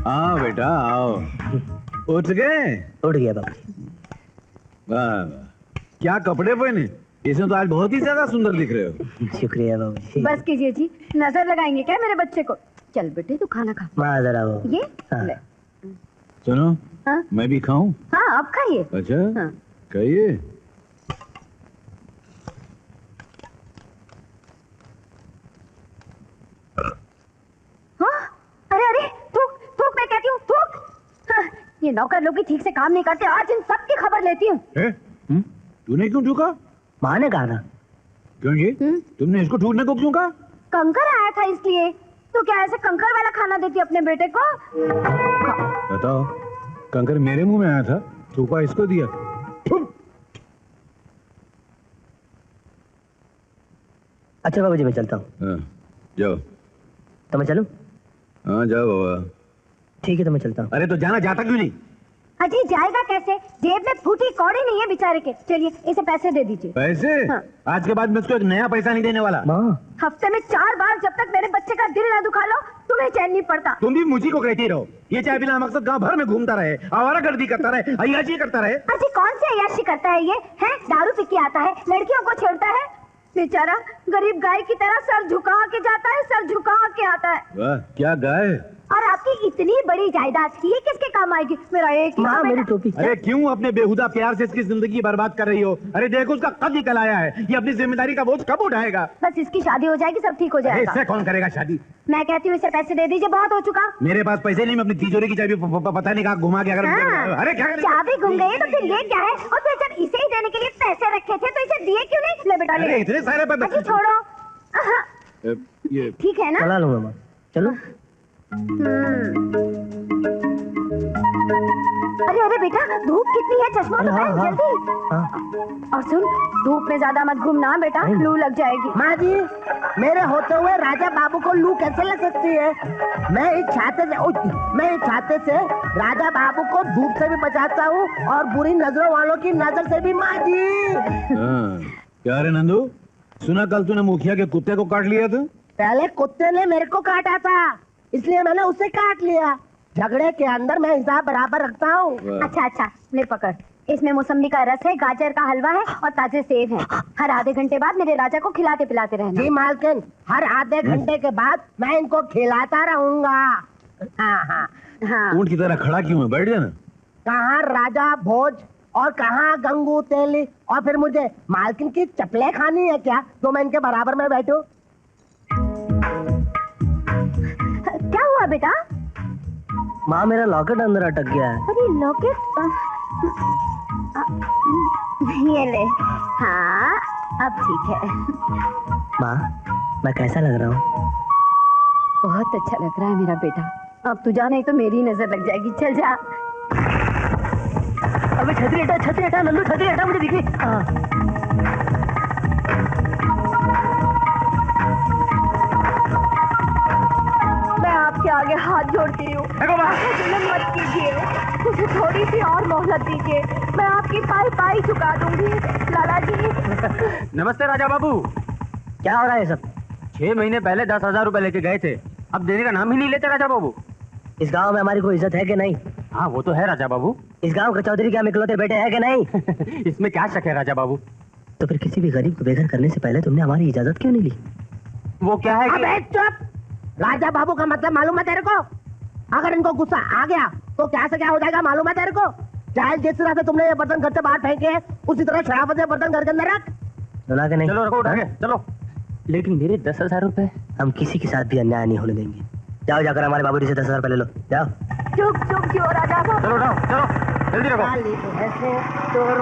आओ बेटा आओ। उठ गए? उठ गया बाबूजी। वाह, क्या कपड़े पहने, इसमें तो आज बहुत ही ज्यादा सुंदर दिख रहे हो। शुक्रिया बाबूजी। बस कीजिए जी, नजर लगाएंगे क्या मेरे बच्चे को? चल बेटे तू खाना खा। माँ जरा वो। ये हाँ। ले। सुनो, हाँ? मैं भी खाऊं? हाँ आप खाइए। अच्छा, हाँ। खाइए। हाँ? अरे अरे थूक थूक, मैं कहती हूँ थूक। हाँ, ये नौकर लोग भी ठीक से काम नहीं करते, आज इन सब की खबर लेती हूँ। तूने क्यों ठूका? माँ ने कहा ना। क्यों जी? तुमने इसको ठूकने को क्यों कहा? कंकर आया था इसलिए। तो क्या ऐसे कंकर वाला खाना देती अपने बेटे को? बताओ, कंकर मेरे मुंह में आया था, थूका इसको दिया। अच्छा बाबूजी मैं चलता हूँ। हाँ, जाओ। तो मैं चलूँ? हाँ जाओ बाबा। ठीक है तो मैं चलता हूँ। अरे तो जाना, जाता क्यों नहीं? अजी जाएगा कैसे? जेब में फूटी कौड़ी नहीं है बेचारे के। चलिए इसे पैसे दे दीजिए। पैसे? हाँ। आज के बाद मैं उसको एक नया पैसा नहीं देने वाला। माँ हफ्ते में 4 बार जब तक मेरे बच्चे का दिल ना दुखा लो तुम्हें चैन नहीं पड़ता। तुम भी मुझी को कहती रहो, ये चाहे बिना मकसद गांव भर में घूमता रहे, आवारागर्दी करता रहे, अय्याशी करता रहे। अजी कौन सी अय्याशी करता है ये? है दारू पी के आता है, लड़कियों को छेड़ता है, बेचारा गरीब गाय की तरह सर झुका के जाता है, सर झुका के आता है। वाह, क्या गाय। और आपकी इतनी बड़ी जायदाद ये किसके काम आएगी? मेरा एक ही माँ तो मेरी बेटा। टोपी। अरे क्यों अपने बेहुदा प्यार से इसकी जिंदगी बर्बाद कर रही हो? अरे देखो उसका कद निकल आया है, ये अपनी जिम्मेदारी का बोझ कब उठाएगा? बस इसकी शादी हो जाएगी सब ठीक हो अरे जाएगा। इससे कौन करेगा शादी? मैं कहती हूँ इसे पैसे दे दीजिए, बहुत हो चुका। मेरे पास पैसे नहीं, मैं अपनी तिजोरी की चाबी पता नहीं कहाँ घुमा के अगर हाँ। अरे क्या करें? चाबी गुम गई तो फिर ये क्या है? और फिर जब इसे ही देने के लिए पैसे रखे थे तो इसे दिए क्यों नहीं? ले बेटा ले। अरे इतने सारे अजी छोड़ो। आहा, ये ठीक है ना? चला लूंगा माँ। चलो। अरे अरे बेटा धूप कितनी है, चश्मा तो पहन जल्दी। हाँ। और सुन धूप में ज्यादा मत घूमना बेटा, लू लग जाएगी। माँ जी, मेरे होते हुए राजा बाबू को लू कैसे लग सकती है? मैं इस छाते से राजा बाबू को धूप से भी बचाता हूँ और बुरी नजरों वालों की नजर से भी। माँ जी क्या रे नंदू, सुना कल तूने मुखिया के कुत्ते को काट लिया था? पहले कुत्ते ने मेरे को काटा था, इसलिए मैंने उसे काट लिया। झगड़े के अंदर मैं हिसाब बराबर रखता हूँ। अच्छा अच्छा ले पकड़, इसमें मौसम्बी का रस है, गाजर का हलवा है और ताजे सेब है। हर आधे घंटे बाद मेरे राजा को खिलाते पिलाते रहना। जी मालकिन, हर आधे घंटे के बाद मैं इनको खिलाता रहूंगा। हाँ हाँ हाँ। ऊंट की तरह खड़ा क्यों है? बैठ जाना। कहाँ राजा भोज और कहाँ गंगू तेली, और फिर मुझे मालकिन की चपले खानी है क्या तो मैं इनके बराबर में बैठूं? क्या हुआ बेटा? माँ मेरा लॉकेट अंदर अटक गया है। अरे लॉकेट, ये ले। हाँ अब ठीक है। माँ मैं कैसा लग रहा हूँ? बहुत अच्छा लग रहा है मेरा बेटा। अब तू जा, नहीं तो मेरी नजर लग जाएगी। चल जा। अबे छतरी हटा नंदू, छतरी हटा, मुझे दिख रही। मैं आपके आगे हाथ जोड़ती हूँ, जुल्म मत कीजिए, मुझे थोड़ी सी और मोहलत दीजिए, मैं आपकी पाई पाई चुका दूंगी लाला जी। नमस्ते राजा बाबू। क्या हो रहा है सब? 6 महीने पहले 10,000 रुपए लेके गए थे, अब देने का नाम ही नहीं लेते राजा बाबू। इस गांव में हमारी कोई इज्जत है कि नहीं? हाँ वो तो है राजा बाबू। इस गांव के चौधरी के हम इकलौते बेटे हैं कि नहीं? इसमें क्या शक है राजा बाबू? तो फिर किसी भी गरीब को बेघर करने से पहले तुमने हमारी इजाजत क्यों नहीं ली? वो क्या है अबे चुप! राजा बाबू का मतलब मालूम है तेरे को? अगर इनको गुस्सा आ गया तो क्या से क्या हो जाएगा मालूम है तेरे को? चाहे जिस तरह से तुमने ये बर्तन घर से बाहर फेंके हैं, उसी तरह शराफत से बर्तन घर के अंदर रख। सुना के नहीं? चलो रखो, उठा के चलो। लेकिन मेरे 10,000 रुपए हम किसी के साथ भी अन्याय नहीं होने देंगे। जाओ जाकर हमारे बाबूजी से 10,000 रुपए ले लो, जाओ। चुप चुप क्यों राजा साहब? चलो उठाओ, चलो जल्दी रखो। खाली तो ऐसे चोर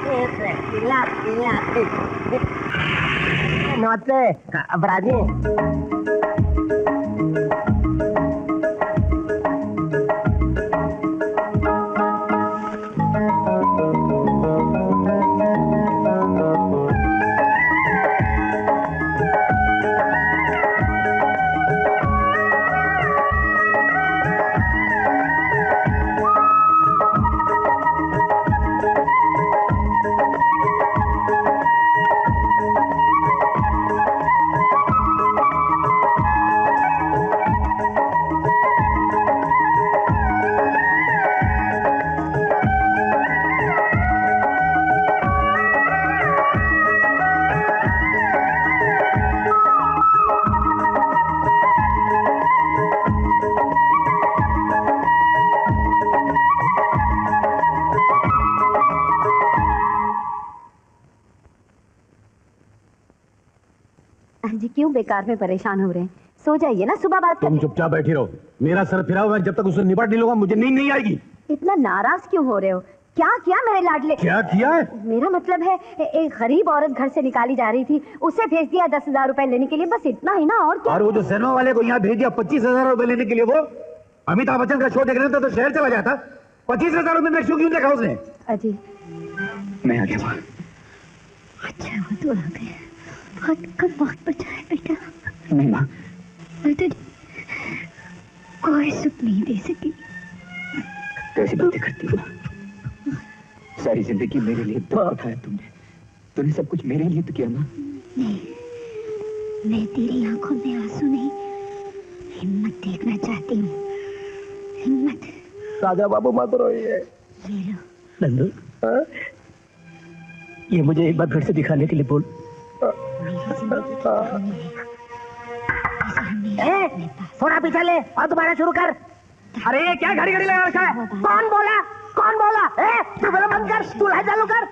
ऐसे नमस्ते अपराधी। जी क्यों बेकार में परेशान हो रहे हैं? सो जाइए ना, सुबह बात तुम करें। चुपचाप बैठी रहो, मेरा सर फिरा हुआ है, जब तक उसे निपट नहीं लूंगा मुझे नींद नहीं आएगी। इतना नाराज क्यों हो रहे हो? क्या किया मेरे लाडले? क्या किया है? मेरा मतलब है एक गरीब औरत घर से निकाली जा रही थी, उसे भेज दिया 10,000 रुपए लेने के लिए, बस इतना ही ना। और क्या? और वो जो सिनेमा वाले को यहाँ भेज दिया 25,000 रुपए लेने के लिए, वो अमिताभ बच्चन का शो देखने था तो शहर चला जाता। 25,000 रुपए में शो क्यों देखा उसने? अजी मैं आ गया माँ। अच्छा वो तो आ गए, बहुत कब वक्त बचा है बेटा। नहीं माँ, मैं तो कोई सुख नहीं दे सकी। कैसी बातें करती हो? सारी जिंदगी मेरे लिए दुख उठाया तुमने सब कुछ मेरे लिए तो किया माँ। नहीं, मैं तेरी आंखों में आंसू नहीं, हिम्मत देखना चाहती हूँ। हिम्मत। राजा बाबू मत रोइए। ये लो। नंदू, ये मुझे एक बार फिर से दिखाने के लिए बोल। मेरी जिंदगी की कहानी है, इसे हमेशा अपने पास। थोड़ा पीछे ले और दोबारा शुरू कर। अरे ये क्या घड़ी घड़ी लगा रखा है? कौन बोला? कौन बोला? तू फिल्म बंद कर, तू लाइट चालू कर।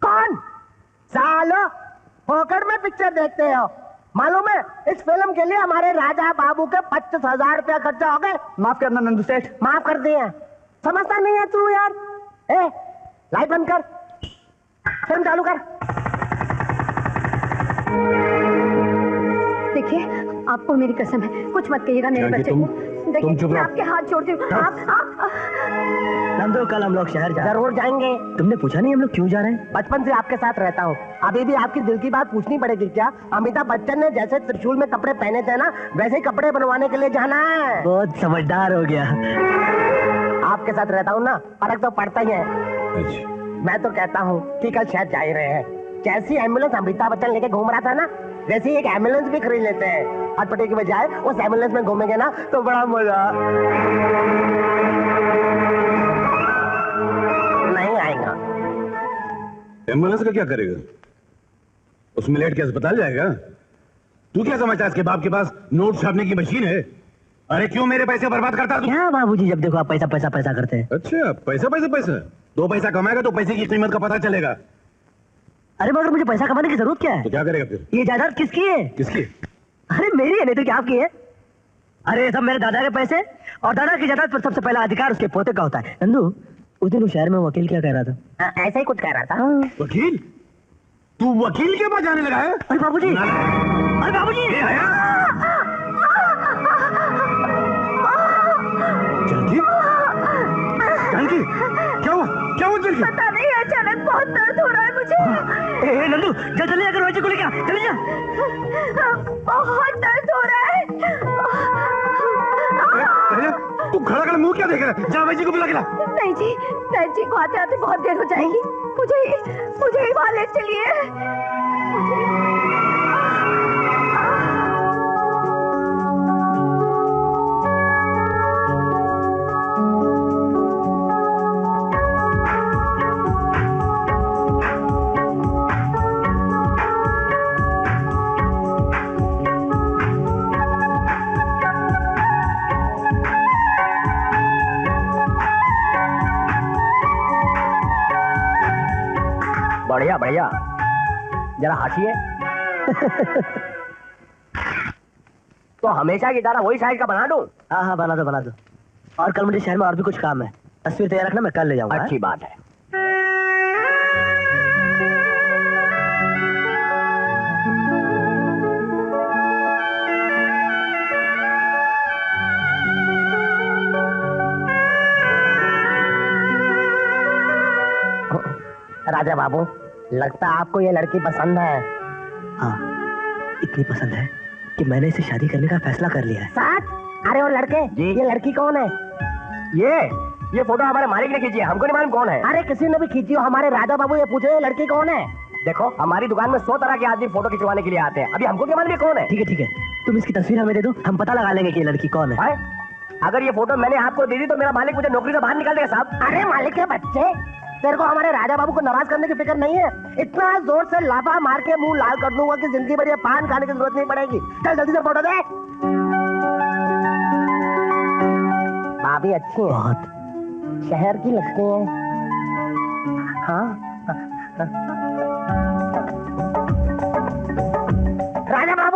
कौन? सालो फोकट में पिक्चर देखते हो? मालूम है इस फिल्म के लिए हमारे राजा बाबू के 25,000 रुपया खर्चा हो गए। माफ करना नंदू सेठ। माफ कर दिए। समझता नहीं है तू यार। लाइट बंद कर, फिल्म चालू कर। देखिए आपको मेरी कसम है, कुछ मत कहिएगा मेरे जानकी, बच्चे तुम- को। तुम देखिए चुप मैं रहो। आपके हाथ जोड़ती हूँ। आप नंदू, कल हम लोग शहर जा रहे जरूर जाएंगे। हैं। तुमने पूछा नहीं हम लोग क्यों जा रहे हैं? बचपन से आपके साथ रहता हूँ, अभी भी आपकी दिल की बात पूछनी पड़ेगी क्या? अमिताभ बच्चन ने जैसे त्रिशूल में कपड़े पहने थे ना, वैसे ही कपड़े बनवाने के लिए जाना है। बहुत समझदार हो गया। आपके साथ रहता हूँ ना, फर्क तो पड़ता ही है। अच्छा, मैं तो कहता हूँ कि कल शहर जा ही रहे हैं। जैसी एम्बुलेंस अमिताभ बच्चन लेके घूम रहा था ना, वैसे ही एक एम्बुलेंस भी खरीद लेते हैं। अटपटे की बजाय उस एम्बुलेंस में घूमेंगे ना तो बड़ा मजा नहीं आएगा। एम्बुलेंस का क्या करेगा? उसमें लेट के अस्पताल जाएगा? तू क्या समझता है इसके बाप के पास नोट छापने की मशीन है? अरे क्यों मेरे पैसे बर्बाद करता तू? क्या बाबूजी, जब देखो आप पैसा पैसा पैसा करते हैं। अच्छा, पैसा पैसा पैसा। 2 पैसा कमाएगा तो पैसे की कीमत का पता चलेगा। अरे मगर मुझे पैसा कमाने की जरूरत क्या है? तो क्या करेगा फिर? ये जायदाद किसकी है? किसकी? अरे मेरी है, नहीं तो क्या आपकी है? अरे ये सब मेरे दादा के पैसे, और दादा की जायदाद पर सबसे पहला अधिकार उसके पोते का होता है। नंदू, उस दिन उस शहर में वकील क्या कह रहा था? ऐसा ही कुछ कह रहा था। वकील? तू वकील के पास जाने लगा है? अरे बाबूजी, अरे बाबूजी, जानकी? जानकी, क्या हुआ? क्या हुआ जानकी? पता नहीं, अचानक बहुत दर्द हो रहा है मुझे। ए नंदू, जल्दी जल्दी अगर रोजी को लेके आ, जल्दी जा। बहुत दर्द हो रहा है। अरे, तू खड़ा खड़ा मुंह क्या देख रहा है? जा भाई जी को बुला के ला। नहीं जी, नहीं जी को आते आते बहुत देर हो जाएगी। मुझे ही वहां ले चलिए। बढ़िया बढ़िया, जरा हंसिए। तो हमेशा की तरह वही साइज का बना दूं? हाँ हाँ, बना दो बना दो। और कल मुझे शहर में और भी कुछ काम है, तस्वीर तैयार रखना, मैं कल ले जाऊंगा। अच्छी बात है। राजा बाबू, लगता है आपको ये लड़की पसंद है। हाँ, इतनी पसंद है कि मैंने इसे शादी करने का फैसला कर लिया है। साथ? अरे और लड़के जी। ये लड़की कौन है? ये फोटो हमारे मालिक ने खींची है, हमको नहीं मालूम कौन है। अरे किसी ने भी खींची हो, हमारे राजा बाबू ये पूछे ये लड़की कौन है। देखो हमारी दुकान में 100 तरह के आदमी फोटो खिंचवाने के लिए आते हैं, अभी हमको क्या मालूम ये कौन है? ठीक है, तुम इसकी तस्वीर हमें दे दो, हम पता लगा लेंगे कि ये लड़की कौन है। अगर ये फोटो मैंने आपको दे दी तो मेरा मालिक मुझे नौकरी से बाहर निकाल देगा साहब। अरे मालिक के बच्चे, तेरे को हमारे राजा बाबू को नाराज करने की फिक्र नहीं है। इतना जोर से लाफा मार के मुंह लाल कर दूंगा कि जिंदगी भर ये पान खाने की जरूरत नहीं पड़ेगी। चल जल्दी से फोटो दे। भाभी अच्छी है, बहुत। शहर की लगती है। हाँ राजा बाबू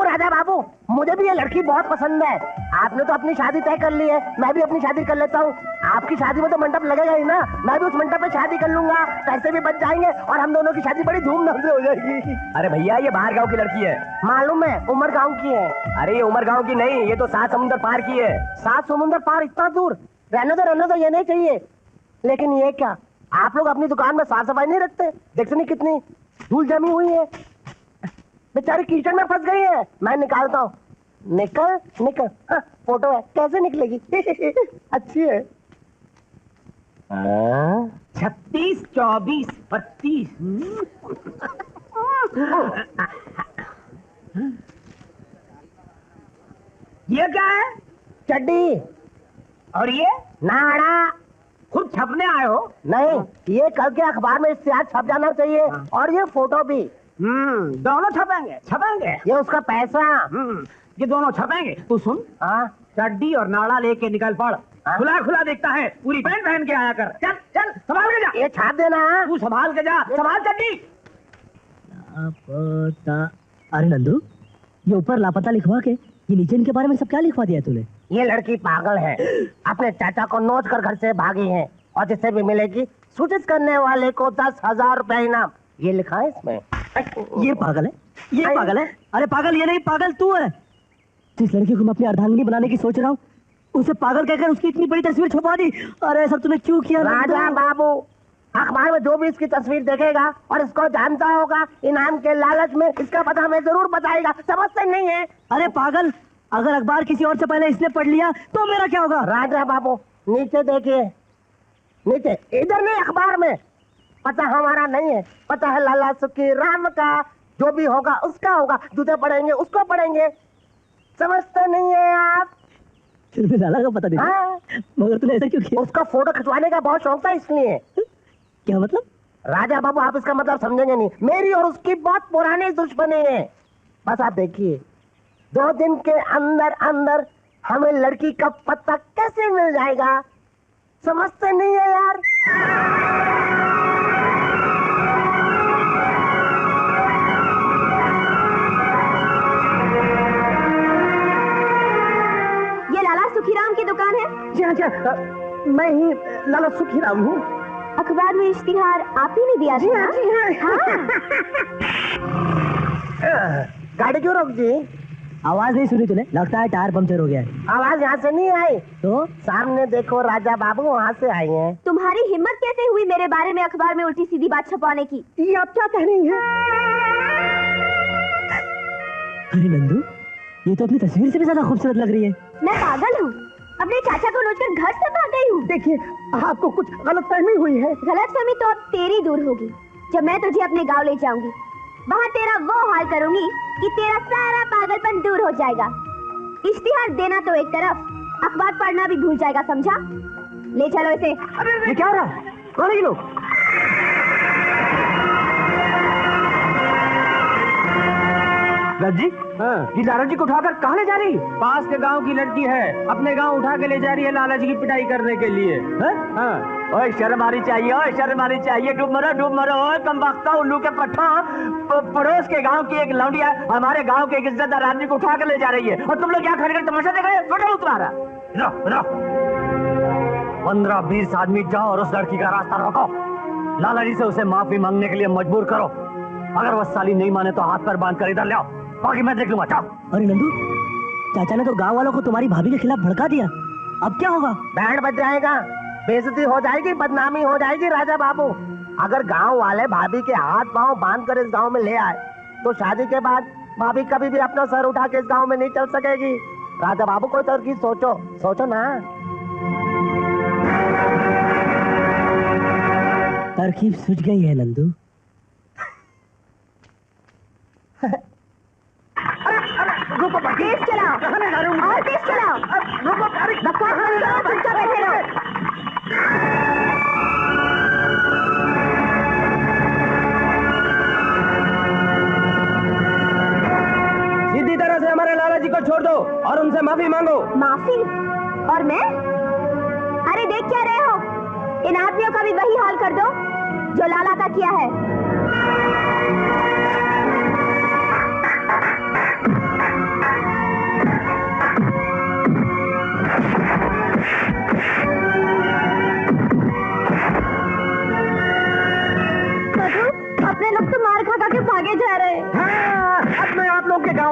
मुझे भी ये लड़की बहुत पसंद है। आपने तो अपनी शादी तय कर ली है, मैं भी अपनी शादी कर लेता हूँ। आपकी शादी में तो मंडप लगेगा ही ना, मैं भी उस मंडप पे शादी कर लूंगा, पैसे भी बच जाएंगे और हम दोनों की शादी बड़ी धूमधाम से हो जाएगी। अरे भैया ये बाहर गांव की लड़की है। मालूम है, उमर गांव की है। अरे ये उमर गांव की नहीं, ये तो 7 समुंदर पार की है। 7 समुंदर पार, इतना दूर? रहने दो, ये नहीं चाहिए। लेकिन ये क्या, आप लोग अपनी दुकान में साफ सफाई नहीं रखते? देखते नहीं कितनी धूल जमी हुई है, बेचारी कीचड़ में फंस गई है। मैं निकालता हूँ। निकल निकल। हाँ, फोटो है, कैसे निकलेगी? अच्छी है। 36, 24, 32। ये क्या है? चड्डी। और ये नाड़ा। खुद छपने आए हो? नहीं, ये कल के अखबार में इश्तिहार छप जाना चाहिए। और ये फोटो भी। दोनों छपेंगे। ये उसका पैसा। ये दोनों छपेंगे। तू सुन, हाँ, चड्डी और नाड़ा लेके निकल पड़। खुला खुला देखता है, पूरी पैंट पहन के आया कर। चल चल, संभाल के जा। ये छाप देना। तू संभाल के जा, संभाल चड्डी। अरे नंदू, ये ऊपर लापता लिखवा के ये नीचे इनके बारे में सब क्या लिखवा दिया तूने? ये लड़की पागल है, अपने चाचा को नोच कर घर से भागी है और जिसे भी मिलेगी सूचित करने वाले को 10,000 रुपए इनाम। ये लिखा है इसमें। ये पागल है, ये पागल है। अरे पागल ये नहीं, पागल तू है। जिस लड़की को मैं अपनी अर्धांगिनी बनाने की सोच रहा हूँ, उसे पागल कहकर उसकी इतनी बड़ी तस्वीर छुपा दी। अरे सब तूने क्यों किया? राजा बाबू, अखबार में जो भी इसकी तस्वीर देखेगा और इसको जानता होगा, इनाम के लालच में इसका पता हमें जरूर बताएगा। समझते नहीं है? अरे पागल, अगर अखबार किसी और से पहले इसने पढ़ लिया तो मेरा क्या होगा? राजा बाबू नीचे देखिए, नीचे, इधर नहीं, अखबार में। पता हमारा नहीं है, पता है लाला सुखी राम का। जो भी होगा उसका होगा, जूते पड़ेंगे उसको पड़ेंगे। समझते नहीं है आप? फिर लाला का पता नहीं। हाँ। मगर तूने ऐसा क्यों किया? उसका फोटो खिंचवाने का बहुत शौक था इसलिए। क्या मतलब? राजा बाबू आप इसका मतलब समझेंगे नहीं। मेरी और उसकी बहुत पुरानी दुश्मनी है। बस आप देखिए, 2 दिन के अंदर अंदर हमें लड़की का पता कैसे मिल जाएगा। समझते नहीं है यार? ये लाला सुखीराम की दुकान है? जी हाँ, मैं ही लाला सुखीराम हूँ। अखबार में इश्तिहार आप ही ने दिया था ना? जी हाँ। गाड़ी क्यों रोक जी? आवाज नहीं सुनी तूने? लगता है टायर पंक्चर हो गया है। आवाज यहाँ से नहीं आई। तो सामने देखो, राजा बाबू वहाँ से आई हैं। तुम्हारी हिम्मत कैसे हुई मेरे बारे में अखबार में उल्टी सीधी बात छपवाने की? ये आप क्या कह रही हैं? अरे नंदू, ये तो अपनी तस्वीर से भी ज्यादा खूबसूरत लग रही है। मैं पागल हूँ, अपने चाचा को नोचकर घर से भाग गई हूँ। देखिए, आपको कुछ गलतफहमी हुई है। गलतफहमी तो अब तेरी दूर होगी जब मैं तुझे अपने गांव ले जाऊंगी। वहाँ तेरा वो हाल करूंगी कि तेरा सारा पागलपन दूर हो जाएगा। इश्तिहार देना तो एक तरफ, अखबार पढ़ना भी भूल जाएगा, समझा? ले चलो इसे। ये क्या हो रहा है? कौन है ये लोग? जी, ये लाला जी को उठाकर कहाँ ले जा रही? पास के गांव की लड़की है, अपने गांव उठा के ले जा रही है लाला जी की पिटाई करने के लिए। ओए शर्म आनी चाहिए, ओए शर्म आनी चाहिए। डूब मरो, ओए कमबख्ता उल्लू के पट्टा। पड़ोस के गांव की एक लौंडिया हमारे गांव के एक इज्जतदार आदमी को उठा कर ले जा रही है और तुम लोग क्या खड़े तमाशा देख रहे हो? फटो तुम्हारा। 15-20 आदमी जाओ और उस लड़की का रास्ता रोको। लाला जी से उसे माफी मांगने के लिए मजबूर करो। अगर वह साली नहीं माने तो हाथ पर बांध कर इधर ले आओ, बाकी मैं देख लूंगा। जाओ। अरे नंदू, चाचा ने तो गांव वालों को तुम्हारी भाभी के खिलाफ भड़का दिया, अब क्या होगा? बैंड बज जाएगा, बेइज्जती हो जाएगी, बदनामी हो जाएगी। राजा बाबू, अगर गांव वाले भाभी के हाथ पांव बांध कर इस गांव में ले आए तो शादी के बाद भाभी कभी भी अपना सर उठा के इस गांव में नहीं चल सकेगी। राजा बाबू, कोई तरकीब सोचो, सोचो ना। तरकीब सूझ गई है नंदू। तेज चलाओ और तेज चलाओ। बकवास बंद करो, चुपचाप बैठे रहो। सीधी तरह से हमारे लाला जी को छोड़ दो और उनसे माफी मांगो। माफी? और मैं? अरे देख क्या रहे हो? इन आदमियों का भी वही हाल कर दो जो लाला का किया है।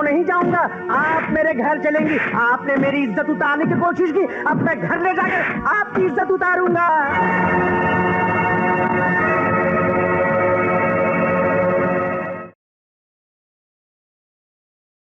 नहीं जाऊंगा। आप मेरे घर चलेंगी। आपने मेरी इज्जत उतारने की कोशिश की, अब मैं घर ले जाकर आपकी इज्जत उतारूंगा।